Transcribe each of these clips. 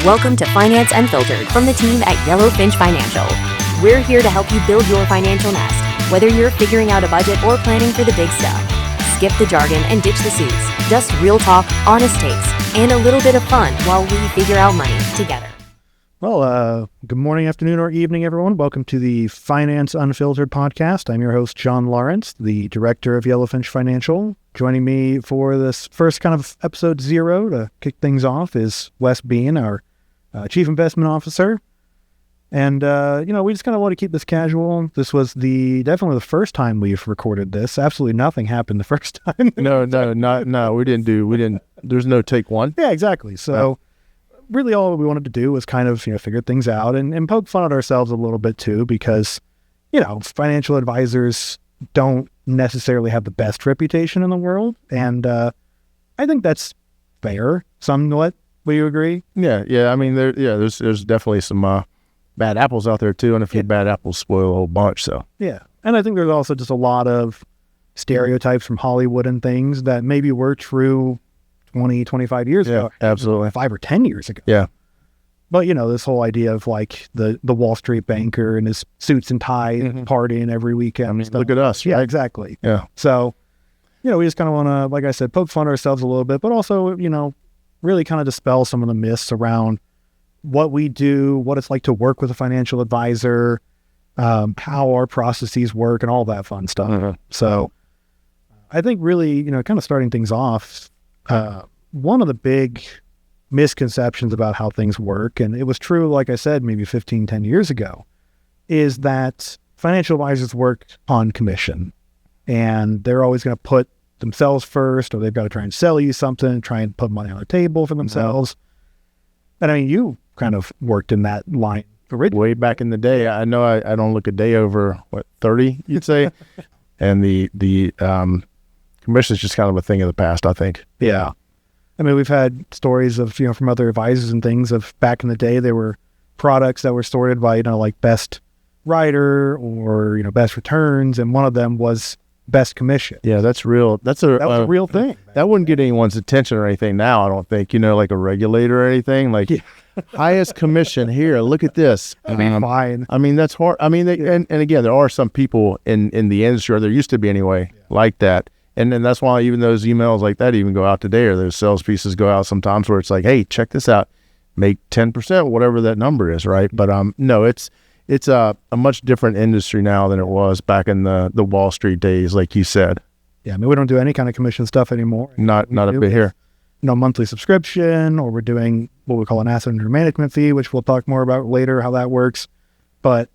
Welcome to Finance Unfiltered from the team at Yellow Finch Financial. We're here to help you build your financial nest, whether you're figuring out a budget or planning for the big stuff. Skip the jargon and ditch the suits. Just real talk, honest takes, and a little bit of fun while we figure out money together. Well, good morning, afternoon, or evening, everyone. Welcome to the Finance Unfiltered podcast. I'm your host, John Lawrence, the director of Yellow Finch Financial. Joining me for this first kind of episode 0 to kick things off is Wes Bean, our Chief Investment Officer. And, we just kind of want to keep this casual. This was definitely the first time we've recorded this. Absolutely nothing happened the first time. No, we didn't, there's no take one. Yeah, exactly. So really all we wanted to do was kind of, figure things out and poke fun at ourselves a little bit too, because, financial advisors don't necessarily have the best reputation in the world. And I think that's fair, somewhat. Will you agree? Yeah. I mean, there's definitely some bad apples out there too, and a few bad apples spoil a whole bunch. So yeah, and I think there's also just a lot of stereotypes from Hollywood and things that maybe were true 20, 25 years ago. Absolutely. 5 or 10 years ago. Yeah. But, this whole idea of like the Wall Street banker and his suits and tie partying every weekend. I mean, look at us. Yeah, right? exactly. Yeah. So, we just kind of want to, like I said, poke fun at ourselves a little bit, but also, really kind of dispel some of the myths around what we do, what it's like to work with a financial advisor, how our processes work, and all that fun stuff. So I think really, kind of starting things off, one of the big misconceptions about how things work, and it was true, like I said, maybe 10 years ago, is that financial advisors work on commission, and they're always going to put themselves first, or they've got to try and sell you something, try and put money on the table for themselves. And I mean, you kind of worked in that line originally. Way back in the day. I know I don't look a day over, 30, you'd say? And the commission is just kind of a thing of the past, I think. Yeah. I mean, we've had stories of, from other advisors and things of back in the day, there were products that were sorted by, like best rider or, best returns. And one of them was best commission. Yeah, that's real. That was a real thing. That wouldn't get anyone's attention or anything now, I don't think, like a regulator or anything. Like, highest commission here, look at this. Fine. I mean, that's hard. I mean, and again, there are some people in the industry, or there used to be anyway, like that. And then that's why even those emails like that even go out today, or those sales pieces go out sometimes where it's like, hey, check this out, make 10%, whatever that number is, right? But no, it's a much different industry now than it was back in the Wall Street days, like you said. Yeah, I mean, we don't do any kind of commission stuff anymore. Not a bit here. Monthly subscription, or we're doing what we call an asset under management fee, which we'll talk more about later, how that works. But,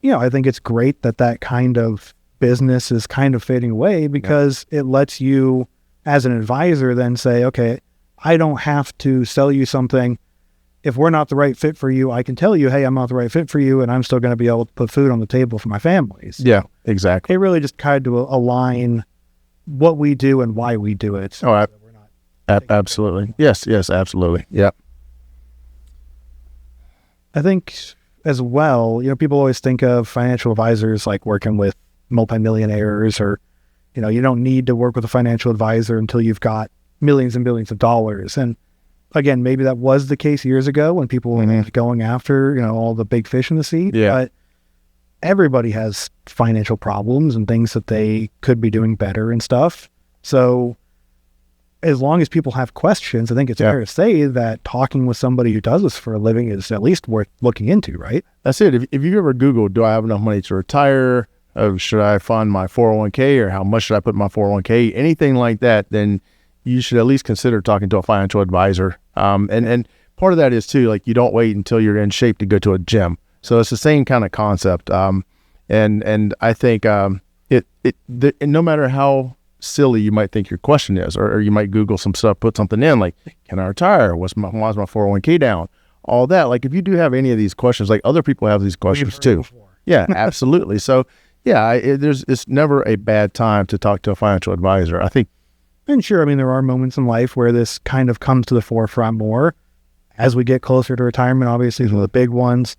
I think it's great that kind of business is kind of fading away, because it lets you, as an advisor, then say, okay, I don't have to sell you something. If we're not the right fit for you, I can tell you, hey, I'm not the right fit for you, and I'm still going to be able to put food on the table for my families. Yeah, exactly. It really just kind of align what we do and why we do it. Oh, absolutely. Yes, absolutely. Yeah. I think as well, people always think of financial advisors like working with multimillionaires, or, you don't need to work with a financial advisor until you've got millions and billions of dollars. And again, maybe that was the case years ago when people were going after, all the big fish in the sea. Yeah. But everybody has financial problems and things that they could be doing better and stuff. So as long as people have questions, I think it's fair to say that talking with somebody who does this for a living is at least worth looking into, right? That's it. If you ever Google, do I have enough money to retire? Should I fund my 401k, or how much should I put in my 401k? Anything like that, then you should at least consider talking to a financial advisor. And part of that is too, like, you don't wait until you're in shape to go to a gym. So it's the same kind of concept. And I think no matter how silly you might think your question is, or you might Google some stuff, put something in like, can I retire? Why's my 401k down? All that. Like, if you do have any of these questions, like other people have these questions too. Yeah, absolutely. So yeah, it's never a bad time to talk to a financial advisor, I think. And sure, I mean, there are moments in life where this kind of comes to the forefront more as we get closer to retirement. Obviously, is one of the big ones.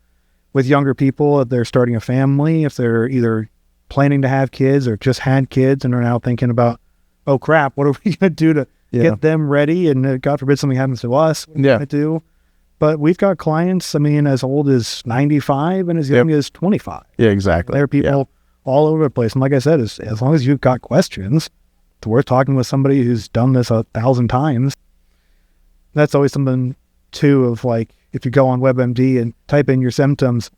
With younger people, if they're starting a family, if they're either planning to have kids or just had kids and are now thinking about, oh crap, what are we going to do to get them ready? And God forbid something happens to us. What are we going to do? But we've got clients, I mean, as old as 95 and as young as 25. Yeah, exactly. There are people all over the place. And like I said, as long as you've got questions, it's worth talking with somebody who's done this 1,000 times. That's always something, too, of like, if you go on WebMD and type in your symptoms,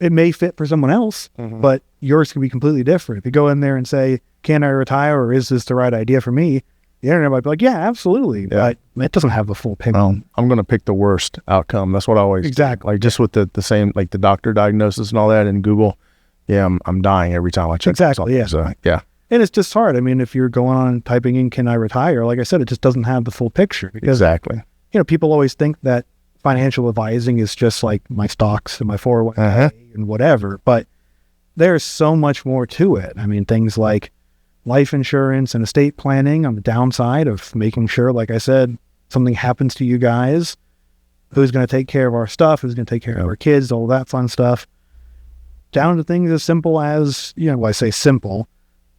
it may fit for someone else, but yours can be completely different. If you go in there and say, can I retire, or is this the right idea for me? The internet might be like, yeah, absolutely. Yeah. But it doesn't have the full picture. Well, I'm going to pick the worst outcome. That's what I always Exactly. do. Like just with the same, like the doctor diagnosis and all that in Google. Yeah, I'm dying every time I check. Exactly. Yeah. So, yeah. And it's just hard. I mean, if you're going on and typing in, can I retire? Like I said, it just doesn't have the full picture. Because, exactly. People always think that financial advising is just like my stocks and my 401k and whatever. But there's so much more to it. I mean, things like life insurance and estate planning on the downside of making sure, like I said, something happens to you guys. Who's going to take care of our stuff? Who's going to take care of our kids? All that fun stuff. Down to things as simple as, I say simple,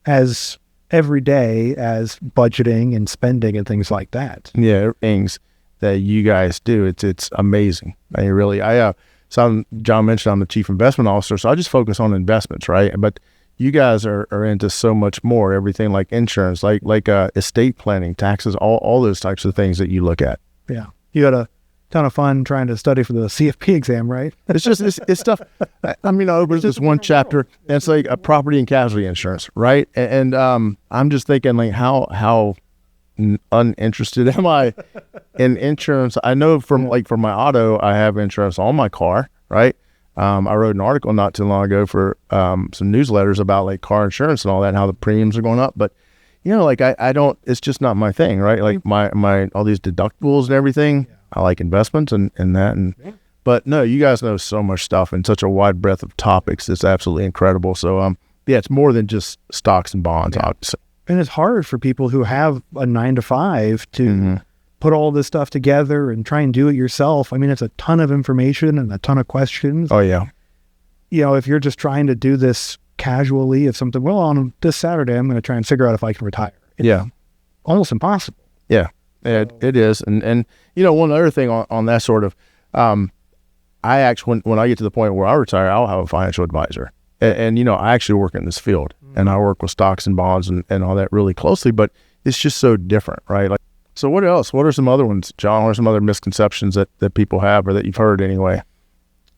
as every day as budgeting and spending and things like that. Yeah, things that you guys do. It's amazing. I mean, really, John mentioned I'm the chief investment officer, so I just focus on investments, right? But you guys are into so much more, everything like insurance, like estate planning, taxes, all those types of things that you look at. Yeah. You had a ton of fun trying to study for the CFP exam, right? It's just, it's stuff. I mean, I opened this one chapter, and it's like a property and casualty insurance, right? And I'm just thinking, like, how uninterested am I in insurance? I know for my auto, I have insurance on my car, right? I wrote an article not too long ago for some newsletters about like car insurance and all that, and how the premiums are going up. But I don't. It's just not my thing, right? Like my all these deductibles and everything. I like investments and that. But no, you guys know so much stuff and such a wide breadth of topics. It's absolutely incredible. So it's more than just stocks and bonds, obviously. And it's hard for people who have a 9-to-5 to put all this stuff together and try and do it yourself. I mean, it's a ton of information and a ton of questions. Oh, yeah. If you're just trying to do this casually, if something, on this Saturday, I'm going to try and figure out if I can retire. It's almost impossible. Yeah, it is. And one other thing on that sort of, I actually, when I get to the point where I retire, I'll have a financial advisor. And I actually work in this field, and I work with stocks and bonds and all that really closely, but it's just so different, right? Like, so what else? What are some other ones, John? What are some other misconceptions that people have, or that you've heard anyway?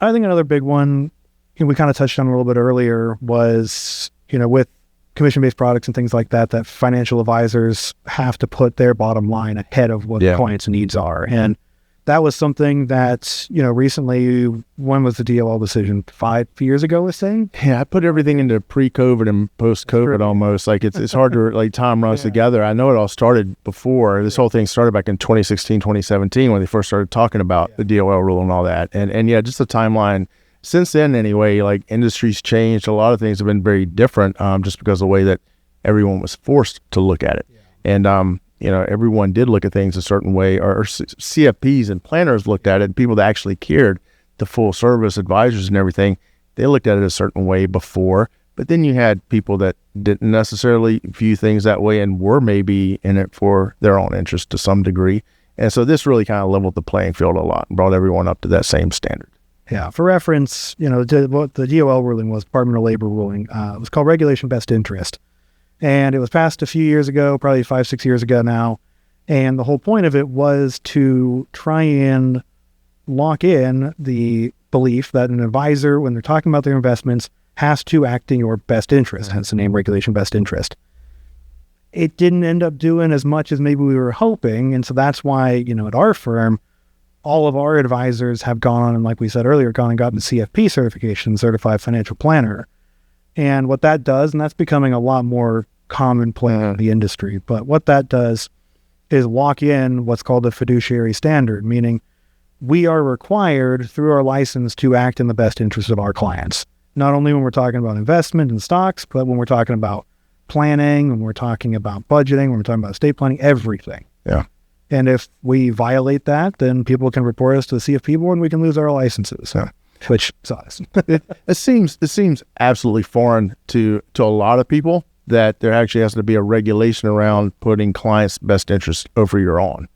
I think another big one, we kind of touched on a little bit earlier, was, with commission-based products and things like that, that financial advisors have to put their bottom line ahead of what the client's needs are. And that was something that, recently, when was the DOL decision? 5 years ago, let's say? Yeah, I put everything into pre-COVID and post-COVID almost. Like it's hard to, like, time runs together. I know it all started before. This whole thing started back in 2016, 2017, when they first started talking about the DOL rule and all that. And just the timeline. Since then, anyway, like, industry's changed. A lot of things have been very different, just because of the way that everyone was forced to look at it. And, everyone did look at things a certain way, or CFPs and planners looked at it, and people that actually cared, the full service advisors and everything, they looked at it a certain way before. But then you had people that didn't necessarily view things that way and were maybe in it for their own interest to some degree. And so this really kind of leveled the playing field a lot and brought everyone up to that same standard. Yeah. For reference, what the DOL ruling was, Department of Labor ruling, it was called Regulation Best Interest. And it was passed a few years ago, probably 5-6 years ago now. And the whole point of it was to try and lock in the belief that an advisor, when they're talking about their investments, has to act in your best interest, hence the name Regulation Best Interest. It didn't end up doing as much as maybe we were hoping. And so that's why, at our firm, all of our advisors have gone on and, like we said earlier, gone and gotten the CFP certification, Certified Financial Planner. And what that does, and that's becoming a lot more commonplace in the industry, but what that does is lock in what's called a fiduciary standard, meaning we are required through our license to act in the best interest of our clients. Not only when we're talking about investment and stocks, but when we're talking about planning, when we're talking about budgeting, when we're talking about estate planning, everything. Yeah. And if we violate that, then people can report us to the CFP board and we can lose our licenses. So. Which sucks. it seems absolutely foreign to a lot of people that there actually has to be a regulation around putting clients' best interest over your own.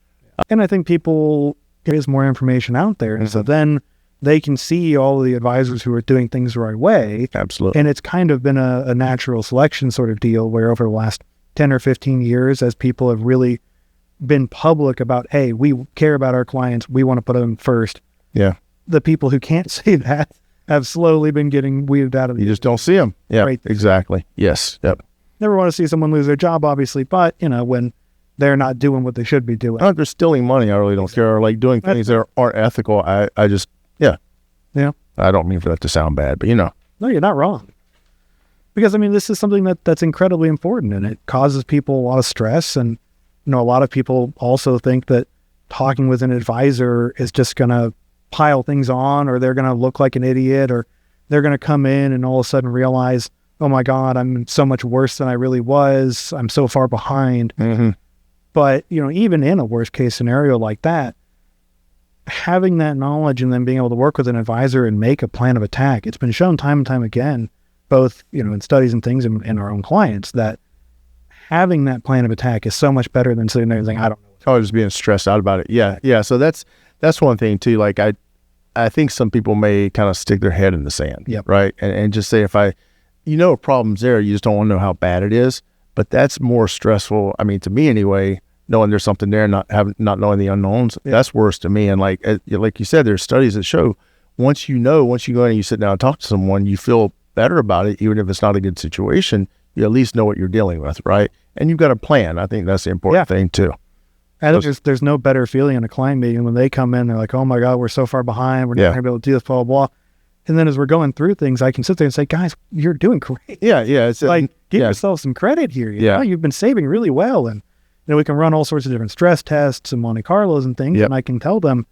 And I think people there is more information out there. And so then they can see all of the advisors who are doing things the right way. Absolutely. And it's kind of been a natural selection sort of deal where over the last 10 or 15 years, as people have really been public about, hey, we care about our clients, we want to put them first. Yeah. The people who can't say that have slowly been getting weeded out of You just don't see them. Yeah, Right. exactly. Yes. Yep. Never want to see someone lose their job, obviously, but, when they're not doing what they should be doing. Not if they're stealing money, I really don't care. Or like doing things that aren't ethical. I just, yeah. Yeah. I don't mean for that to sound bad, but No, you're not wrong. Because, this is something that's incredibly important, and it causes people a lot of stress. And, a lot of people also think that talking with an advisor is just going to pile things on, or they're going to look like an idiot, or they're going to come in and all of a sudden realize, oh my God, I'm so much worse than I really was. I'm so far behind. Mm-hmm. But, even in a worst case scenario like that, having that knowledge and then being able to work with an advisor and make a plan of attack, it's been shown time and time again, both, in studies and things and our own clients, that having that plan of attack is so much better than sitting there and saying, I don't know. Oh, just being stressed out about it. Yeah. Yeah. So that's one thing too. Like I think some people may kind of stick their head in the sand. Yep. Right. And just say, if a problem's there, you just don't want to know how bad it is. But that's more stressful. I mean, to me anyway, knowing there's something there, not knowing the unknowns, that's worse to me. And like you said, there's studies that show once you go in and you sit down and talk to someone, you feel better about it. Even if it's not a good situation, you at least know what you're dealing with. Right. And you've got a plan. I think that's the important thing too. And there's no better feeling in a client meeting when they come in, they're like, oh my God, we're so far behind. We're not going to be able to do this, blah, blah, blah. And then as we're going through things, I can sit there and say, guys, you're doing great. Yeah. Yeah. It's like, give yourself some credit here. You know, you've been saving really well. And, we can run all sorts of different stress tests and Monte Carlos and things. And I can tell them,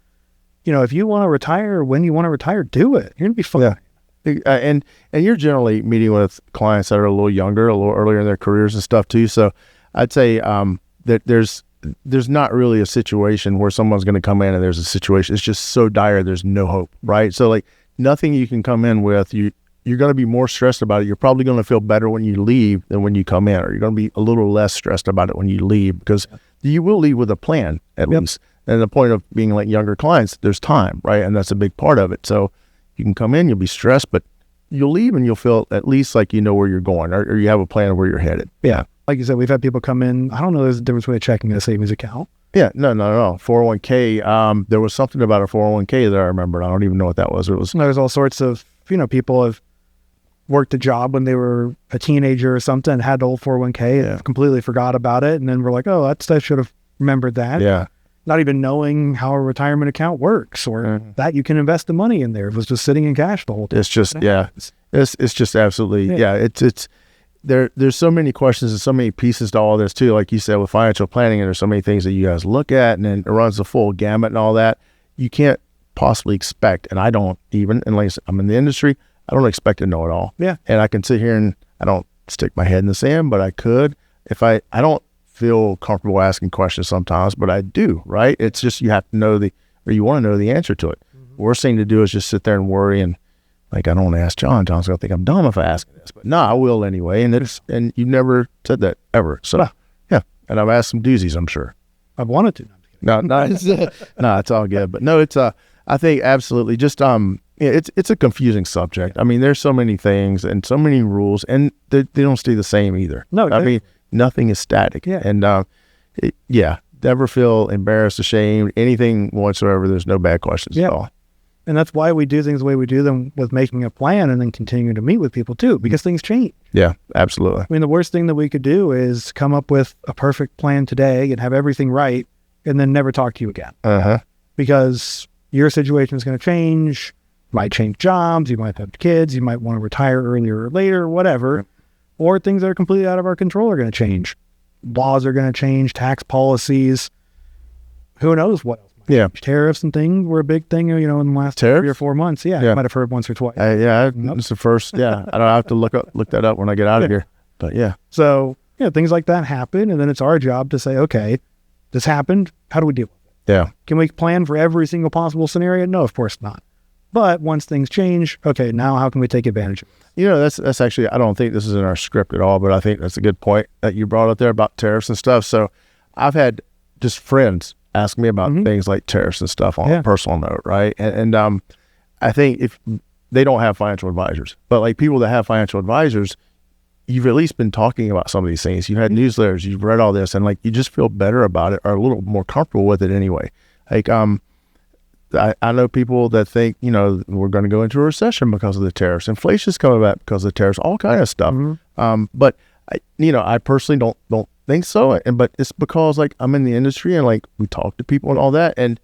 if you want to retire, when you want to retire, do it. You're going to be fine. Yeah. And you're generally meeting with clients that are a little younger, a little earlier in their careers and stuff too. So I'd say that there's not really a situation where someone's going to come in and there's a situation. It's just so dire, there's no hope, right? So like nothing you can come in with, you're going to be more stressed about it. You're probably going to feel better when you leave than when you come in, or you're going to be a little less stressed about it when you leave, because you will leave with a plan at least. And the point of being like younger clients, there's time, right? And that's a big part of it. So you can come in, you'll be stressed, but you'll leave and you'll feel at least like you know where you're going, or you have a plan of where you're headed. Yeah. Like you said, we've had people come in. I don't know there's a difference between a checking and a savings account. Yeah, no. 401k. There was something about a 401k that I remembered. I don't even know what that was. There's all sorts of, people have worked a job when they were a teenager or something, had the old 401k and completely forgot about it. And then we're like, oh, I should have remembered that. Yeah. Not even knowing how a retirement account works, or that you can invest the money in there. It was just sitting in cash the whole time. It's just, it's just absolutely, it's there's so many questions and so many pieces to all this too. Like you said, with financial planning, and there's so many things that you guys look at, and then it runs the full gamut and all that. You can't possibly expect, and I don't even, unless I'm in the industry, I don't expect to know it all. Yeah. And I can sit here and I don't stick my head in the sand, but I could. If I don't feel comfortable asking questions sometimes, but I do, right? It's just, you have to know you want to know the answer to it. Worst thing to do is just sit there and worry, and like, I don't want to ask John. John's going to think I'm dumb if I ask this, but no, I will anyway. And you never said that ever. So yeah. And I've asked some doozies, I'm sure. I've wanted to. No, it's all good. But no, it's I think absolutely just it's a confusing subject. I mean, there's so many things and so many rules, and they don't stay the same either. No, I mean, nothing is static. Yeah. And never feel embarrassed, ashamed, anything whatsoever. There's no bad questions at all. And that's why we do things the way we do them, with making a plan and then continuing to meet with people too, because things change. Yeah, absolutely. I mean, the worst thing that we could do is come up with a perfect plan today and have everything right, and then never talk to you again. Because your situation is going to change. You might change jobs. You might have kids. You might want to retire earlier or later, whatever. Or things that are completely out of our control are going to change. Laws are going to change, tax policies. Who knows what else? Yeah. Tariffs and things were a big thing, in the last 3 or 4 months. Yeah. You might have heard once or twice. It's the first. Yeah. I don't have to look that up when I get out of here. But yeah. So, things like that happen. And then it's our job to say, okay, this happened. How do we deal with it? Yeah. Can we plan for every single possible scenario? No, of course not. But once things change, okay, now how can we take advantage of it? That's actually, I don't think this is in our script at all, but I think that's a good point that you brought up there about tariffs and stuff. So I've had just friends ask me about things like tariffs and stuff on a personal note, right? And I think if they don't have financial advisors, but like people that have financial advisors, you've at least been talking about some of these things. You've had newsletters, you've read all this, and like you just feel better about it or a little more comfortable with it anyway. Like I know people that think, you know, we're going to go into a recession because of the tariffs. Inflation's coming back because of the tariffs, all kind of stuff. But I personally don't think so. But it's because like I'm in the industry and like we talk to people and all that. And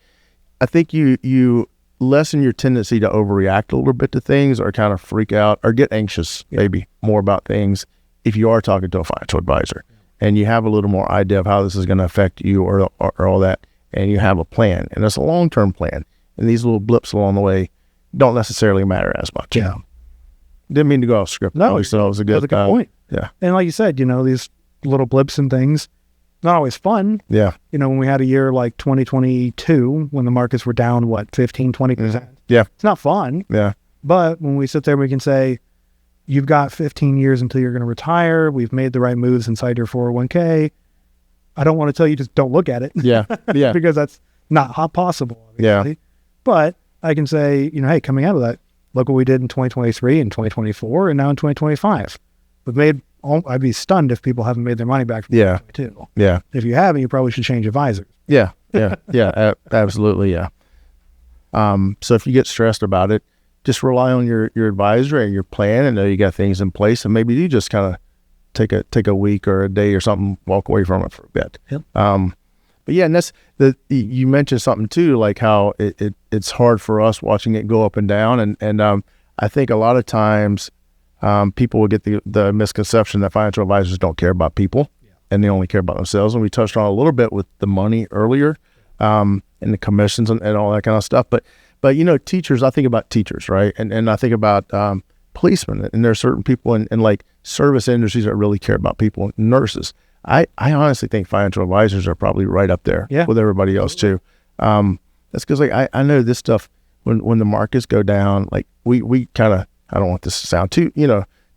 I think you lessen your tendency to overreact a little bit to things or kind of freak out or get anxious maybe more about things if you are talking to a financial advisor and you have a little more idea of how this is going to affect you or all that, and you have a plan, and it's a long-term plan, and these little blips along the way don't necessarily matter as much. Didn't mean to go off script. No, so it was a good point. Yeah. And like you said, you know, these little blips and things, not always fun. Yeah. You know, when we had a year like 2022, when the markets were down, 15, 20%. Yeah. It's not fun. Yeah. But when we sit there, we can say, you've got 15 years until you're going to retire. We've made the right moves inside your 401k. I don't want to tell you just don't look at it. Yeah. Yeah. Because that's not possible, obviously. Yeah. But I can say, you know, hey, coming out of that, look what we did in 2023 and 2024 and now in 2025. We've made, I'd be stunned if people haven't made their money back from 2022. Yeah. If you haven't, you probably should change advisors. Yeah. Yeah. Yeah. Absolutely. Yeah. So if you get stressed about it, just rely on your advisor and your plan and know you got things in place, and maybe you just kind of take a week or a day or something, walk away from it for a bit. Yep. But yeah, and that's you mentioned something too, like how it's hard for us watching it go up and down. And I think a lot of times people will get the misconception that financial advisors don't care about people and they only care about themselves. And we touched on a little bit with the money earlier and the commissions and all that kind of stuff. But you know, teachers, I think about teachers, right? And I think about policemen, and there are certain people in like service industries that really care about people, nurses. I honestly think financial advisors are probably right up there with everybody else too. That's because like I know this stuff when the markets go down, like we kind of, I don't want this to sound too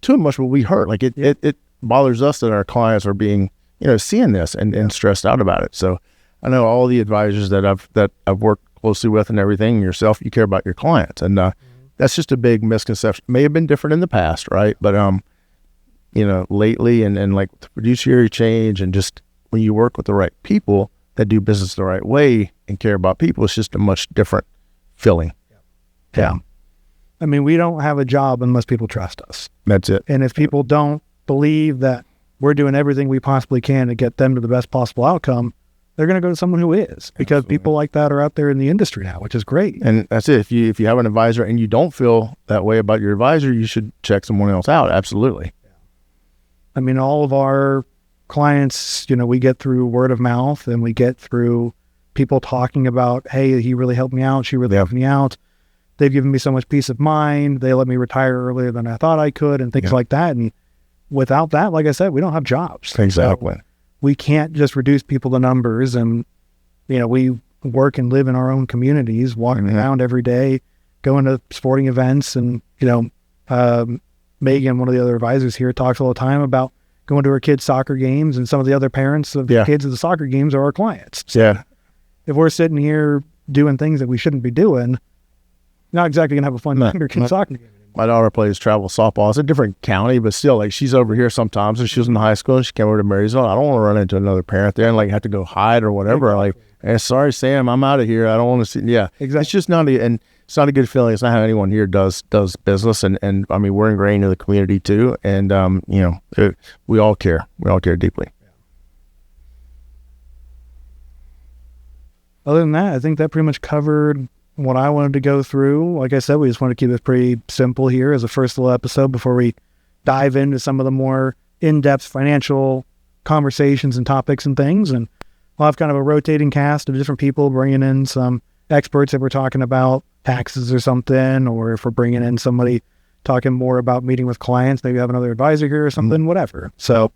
much, but we hurt. Like it bothers us that our clients are being, you know, seeing this and stressed out about it. So I know all the advisors that I've worked closely with and everything, and yourself, you care about your clients, and that's just a big misconception. May have been different in the past, right? But you know, lately and like the fiduciary change and just when you work with the right people that do business the right way and care about people, it's just a much different feeling. Yeah. I mean, we don't have a job unless people trust us. That's it. And if people don't believe that we're doing everything we possibly can to get them to the best possible outcome, they're going to go to someone who is, because people like that are out there in the industry now, which is great. And that's it. If you have an advisor and you don't feel that way about your advisor, you should check someone else out. Absolutely. I mean, all of our clients, you know, we get through word of mouth and we get through people talking about, hey, he really helped me out. She really helped me out. They've given me so much peace of mind. They let me retire earlier than I thought I could and things like that. And without that, like I said, we don't have jobs. Exactly. So we can't just reduce people to numbers. And, you know, we work and live in our own communities, walking around every day, going to sporting events. And, you know, Megan, one of the other advisors here, talks all the time about going to her kids' soccer games, and some of the other parents of the kids at the soccer games are our clients. So if we're sitting here doing things that we shouldn't be doing, not exactly going to have a fun time at your kids' soccer game. My daughter plays travel softball. It's a different county, but still, like, she's over here sometimes, and she was in high school, and she came over to Marysville. I don't want to run into another parent there and, like, have to go hide or whatever. Like, hey, sorry, Sam, I'm out of here. I don't want to see. Yeah, exactly. It's just not it's not a good feeling. It's not how anyone here does business. And I mean, we're ingrained in the community too. And, you know, we all care. We all care deeply. Other than that, I think that pretty much covered what I wanted to go through. Like I said, we just want to keep it pretty simple here as a first little episode before we dive into some of the more in-depth financial conversations and topics and things. And we'll have kind of a rotating cast of different people, bringing in some experts if we're talking about taxes or something, or if we're bringing in somebody talking more about meeting with clients, maybe have another advisor here or something, whatever. So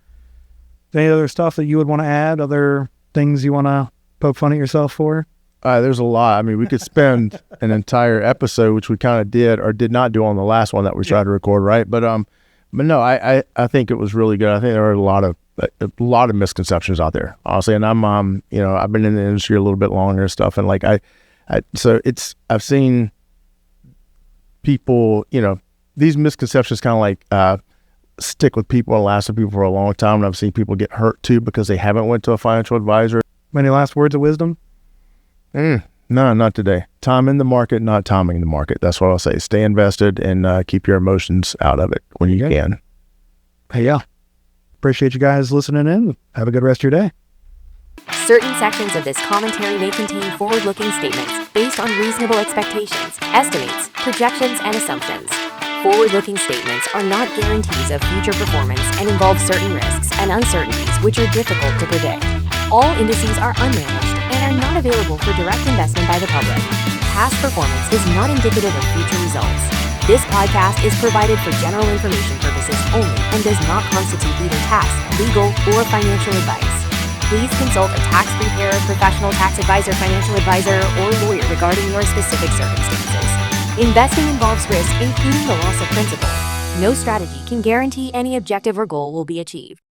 any other stuff that you would want to add, other things you want to poke fun at yourself for? There's a lot. I mean, we could spend an entire episode, which we kind of did or did not do on the last one that we tried to record, right? But But no, I think it was really good. I think there are a lot of misconceptions out there, honestly. And I'm I've been in the industry a little bit longer and stuff, and like I've seen people, these misconceptions kind of like stick with people and last with people for a long time. And I've seen people get hurt too because they haven't went to a financial advisor. Any last words of wisdom? No, not today. Time in the market, not timing the market. That's what I'll say. Stay invested and keep your emotions out of it when you can. Hey, yeah. Appreciate you guys listening in. Have a good rest of your day. Certain sections of this commentary may contain forward-looking statements based on reasonable expectations, estimates, projections, and assumptions. Forward-looking statements are not guarantees of future performance and involve certain risks and uncertainties which are difficult to predict. All indices are unmanaged and are not available for direct investment by the public. Past performance is not indicative of future results. This podcast is provided for general information purposes only and does not constitute either tax, legal, or financial advice. Please consult a tax preparer, professional tax advisor, financial advisor, or lawyer regarding your specific circumstances. Investing involves risk, including the loss of principal. No strategy can guarantee any objective or goal will be achieved.